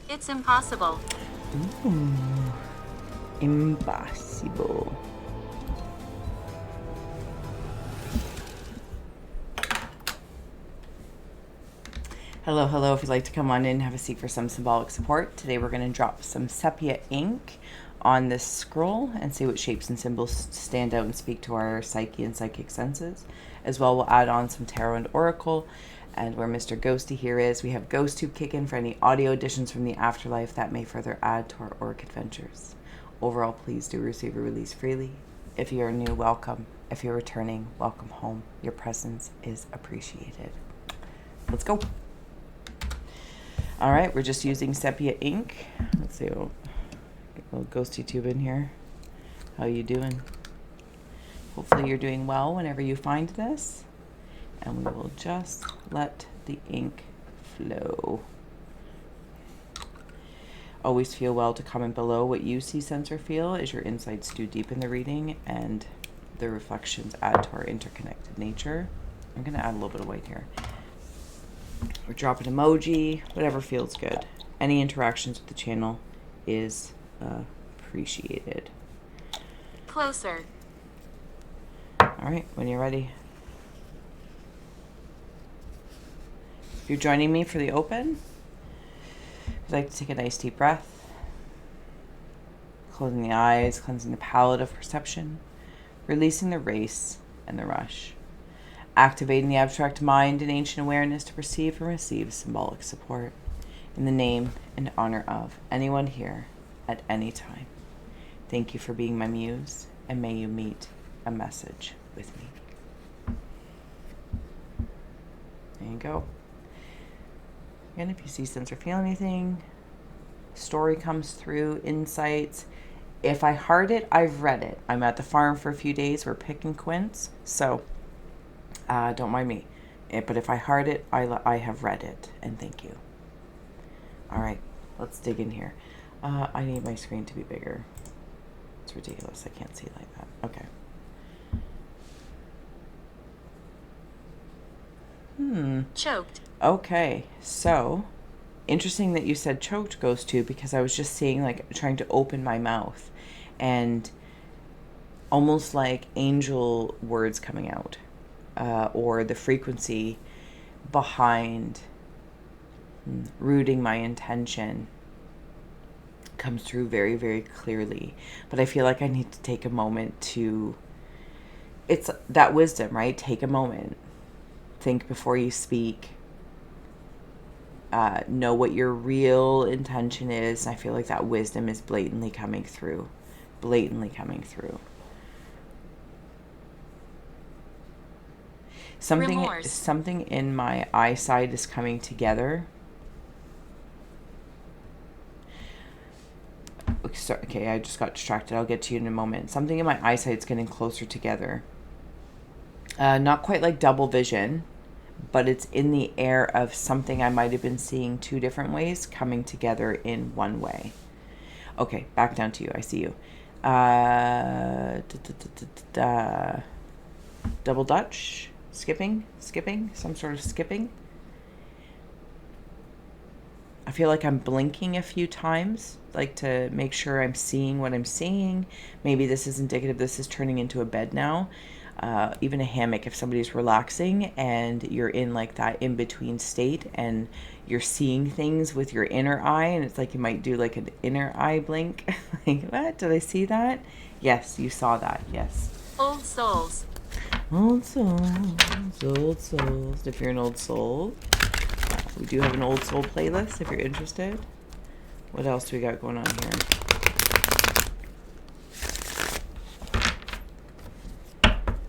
It's impossible. Ooh, impossible. Hello, hello. If you'd like to come on in, have a seat for some symbolic support. Today we're going to drop some sepia ink on this scroll and see what shapes and symbols stand out and speak to our psyche and psychic senses. As well, we'll add on some tarot and oracle. And where Mr. Ghosty here is, we have GhostTube kick in for any audio additions from the afterlife that may further add to our auric adventures. Overall, please do receive a release freely. If you're new, welcome. If you're returning, welcome home. Your presence is appreciated. Let's go. All right, we're just using sepia ink. Let's see, we'll get a little ghosty tube in here. How you doing? Hopefully you're doing well whenever you find this. And we will just let the ink flow. Always feel well to comment below what you see, sense, or feel as your insights do deepen the reading and the reflections add to our interconnected nature. I'm going to add a little bit of white here. Or drop an emoji, whatever feels good. Any interactions with the channel is appreciated. Closer. All right, when you're ready. If you're joining me for the open, I'd like to take a nice deep breath. Closing the eyes, cleansing the palette of perception, releasing the race and the rush. Activating the abstract mind and ancient awareness to perceive and receive symbolic support in the name and honor of anyone here at any time. Thank you for being my muse, and may you meet a message with me. There you go. And if you see, sense, or feel anything, story comes through, insights. If I heart it, I've read it. I'm at the farm for a few days. We're picking quince, so don't mind me. But if I heart it, I have read it, and thank you. All right, let's dig in here. I need my screen to be bigger. It's ridiculous. I can't see like that. Okay. Choked. Okay, so interesting that you said choked, goes to, because I was just seeing, like, trying to open my mouth and almost like angel words coming out, or the frequency behind rooting my intention comes through very, very clearly. But I feel like I need to take a moment to, it's that wisdom, right? Take a moment. Think before you speak. Know what your real intention is. I feel like that wisdom is blatantly coming through. Blatantly coming through. Something in my eyesight is coming together. Okay, I just got distracted. I'll get to you in a moment. Something in my eyesight is getting closer together. Not quite like double vision, but it's in the air of something I might have been seeing two different ways coming together in one way. Okay, back down to you. I see you. Double Dutch, skipping, some sort of skipping. I feel like I'm blinking a few times, like to make sure I'm seeing what I'm seeing. Maybe this is indicative this is turning into a bed now. Even a hammock, if somebody's relaxing and you're in like that in-between state and you're seeing things with your inner eye, and it's like you might do like an inner eye blink. Like, what? Did I see that? Yes, you saw that. Yes. Old souls. Old souls, old souls. If you're an old soul, we do have an old soul playlist if you're interested. What else do we got going on here?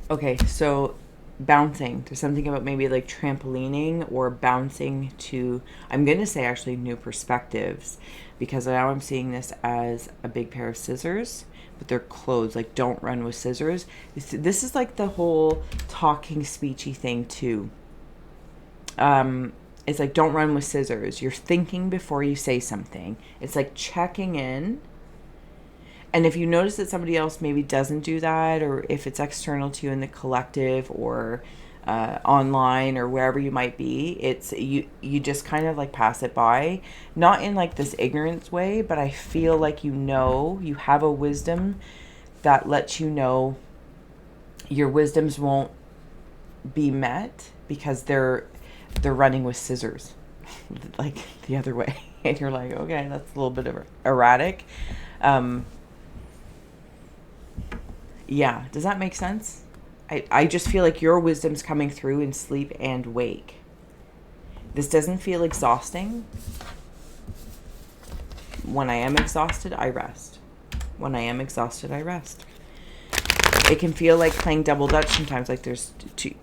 Okay, so bouncing. There's something about maybe like trampolining or bouncing to, I'm going to say actually new perspectives, because now I'm seeing this as a big pair of scissors, but they're closed. Like, don't run with scissors. This is like the whole talking speechy thing too. It's like, don't run with scissors. You're thinking before you say something. It's like checking in. And if you notice that somebody else maybe doesn't do that, or if it's external to you in the collective, or online or wherever you might be. It's you just kind of like pass it by, not in like this ignorance way, but I feel like you have a wisdom that lets you know your wisdoms won't be met because they're running with scissors like the other way. And you're like, okay, that's a little bit of erratic. Yeah, does that make sense? I just feel like your wisdom's coming through in sleep and wake. This doesn't feel exhausting. When I am exhausted, I rest. When I am exhausted, I rest. It can feel like playing double dutch sometimes, like there's two,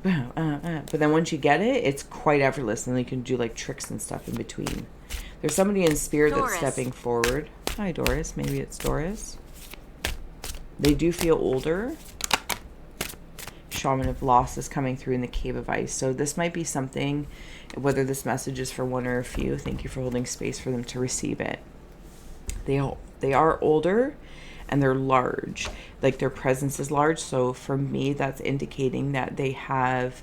but then once you get it, it's quite effortless, and you can do like tricks and stuff in between. There's somebody in spirit Doris. that's stepping forward. Hi, Doris. Maybe it's Doris. They do feel older. Shaman of Loss is coming through in the Cave of Ice. So this might be something, whether this message is for one or a few, thank you for holding space for them to receive it. They are older and they're large. Like their presence is large. So for me, that's indicating that they have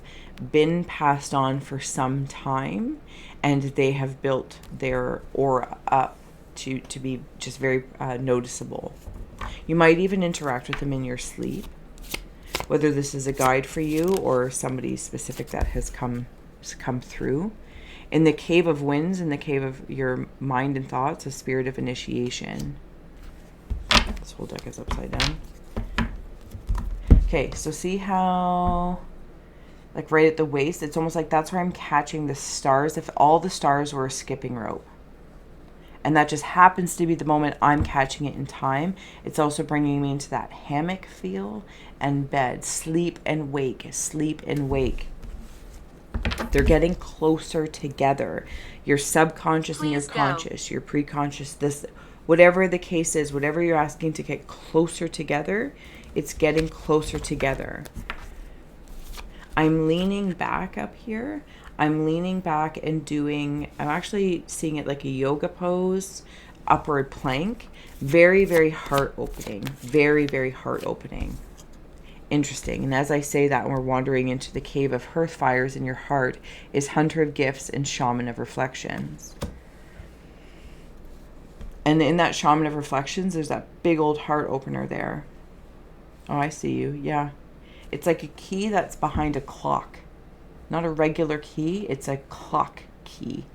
been passed on for some time and they have built their aura up to be just very noticeable. You might even interact with them in your sleep. Whether this is a guide for you or somebody specific that has come through. In the Cave of Winds, in the cave of your mind and thoughts, a spirit of initiation. This whole deck is upside down. Okay, so see how, like right at the waist, it's almost like that's where I'm catching the stars. If all the stars were a skipping rope. And that just happens to be the moment I'm catching it in time. It's also bringing me into that hammock feel and bed. Sleep and wake. Sleep and wake. They're getting closer together. Your subconscious and your conscious, your preconscious, this, whatever the case is, whatever you're asking to get closer together, it's getting closer together. I'm leaning back up here. I'm leaning back and I'm actually seeing it like a yoga pose, upward plank. Very, very heart opening. Very, very heart opening. Interesting. And as I say that, and we're wandering into the Cave of Hearth Fires in your heart, is Hunter of Gifts and Shaman of Reflections. And in that Shaman of Reflections, there's that big old heart opener there. Oh, I see you. Yeah. It's like a key that's behind a clock. Not a regular key, it's a clock key.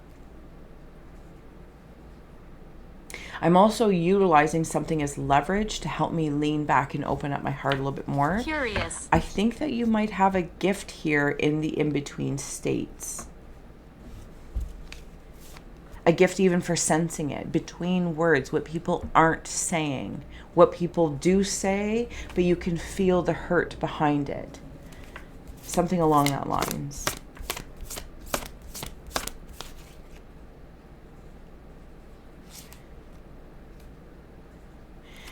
I'm also utilizing something as leverage to help me lean back and open up my heart a little bit more. Curious. I think that you might have a gift here in the in-between states. A gift even for sensing it between words, what people aren't saying, what people do say, but you can feel the hurt behind it. Something along that lines.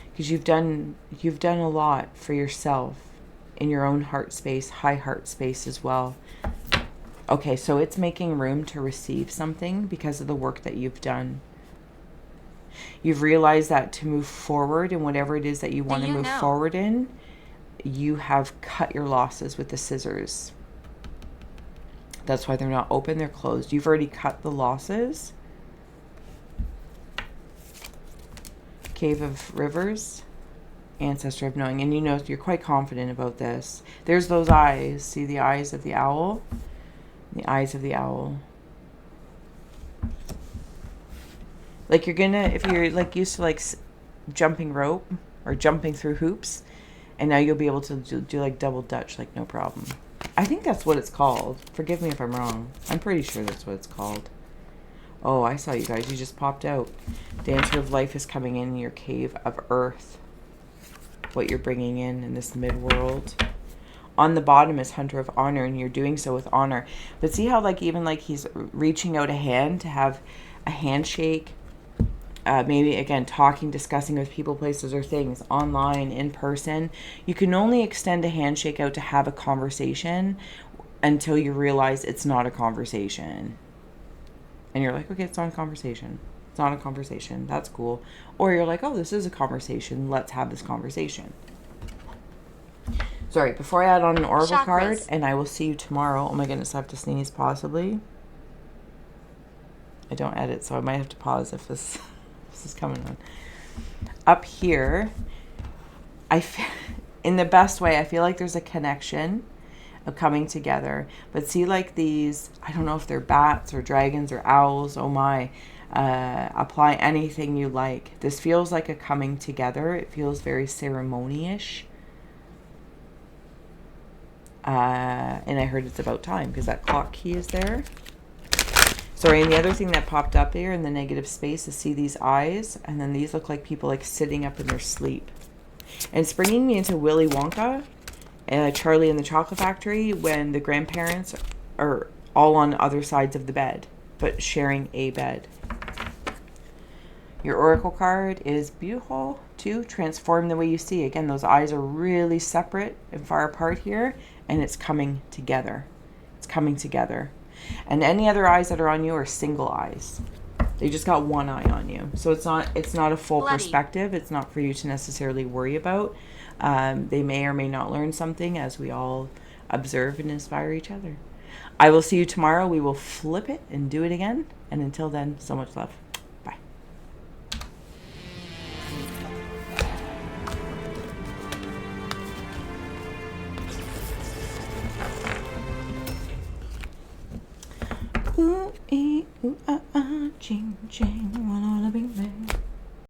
Because you've done a lot for yourself in your own heart space, high heart space as well. Okay, so it's making room to receive something because of the work that you've done. You've realized that to move forward in whatever it is that you want to move forward in, you have cut your losses with the scissors. That's why they're not open, they're closed. You've already cut the losses. Cave of Rivers, Ancestor of Knowing. And you know, you're quite confident about this. There's those eyes. See the eyes of the owl? The eyes of the owl. Like you're gonna, if you're like used to like jumping rope or jumping through hoops, and now you'll be able to do like double dutch, like no problem. I think that's what it's called. Forgive me if I'm wrong. I'm pretty sure that's what it's called. Oh, I saw you guys. You just popped out. Dancer of Life is coming in your Cave of Earth. What you're bringing in this mid-world. On the bottom is Hunter of Honor, and you're doing so with honor. But see how like even like he's reaching out a hand to have a handshake. Maybe, again, talking, discussing with people, places, or things, online, in person. You can only extend a handshake out to have a conversation until you realize it's not a conversation. And you're like, okay, it's not a conversation. It's not a conversation. That's cool. Or you're like, oh, this is a conversation. Let's have this conversation. Sorry, before I add on an oracle card, Chakras. and I will see you tomorrow. Oh my goodness, I have to sneeze possibly. I don't edit, so I might have to pause if this is coming on. Up here, in the best way, I feel like there's a connection of coming together. But see, like these, I don't know if they're bats or dragons or owls. Oh my. Apply anything you like. This feels like a coming together. It feels very ceremony-ish. And I heard it's about time because that clock key is there. Sorry, and the other thing that popped up here in the negative space is see these eyes, and then these look like people like sitting up in their sleep. And it's bringing me into Willy Wonka, Charlie and the Chocolate Factory, when the grandparents are all on other sides of the bed, but sharing a bed. Your oracle card is beautiful too. Transform the way you see. Again, those eyes are really separate and far apart here, and it's coming together. It's coming together. And any other eyes that are on you are single eyes. They just got one eye on you. So it's not a full Bloody. perspective. It's not for you to necessarily worry about. They may or may not learn something as we all observe and inspire each other. I will see you tomorrow. We will flip it and do it again. And until then, so much love. Bye. Ooh, ee, ooh, ah, ah, ching, ching,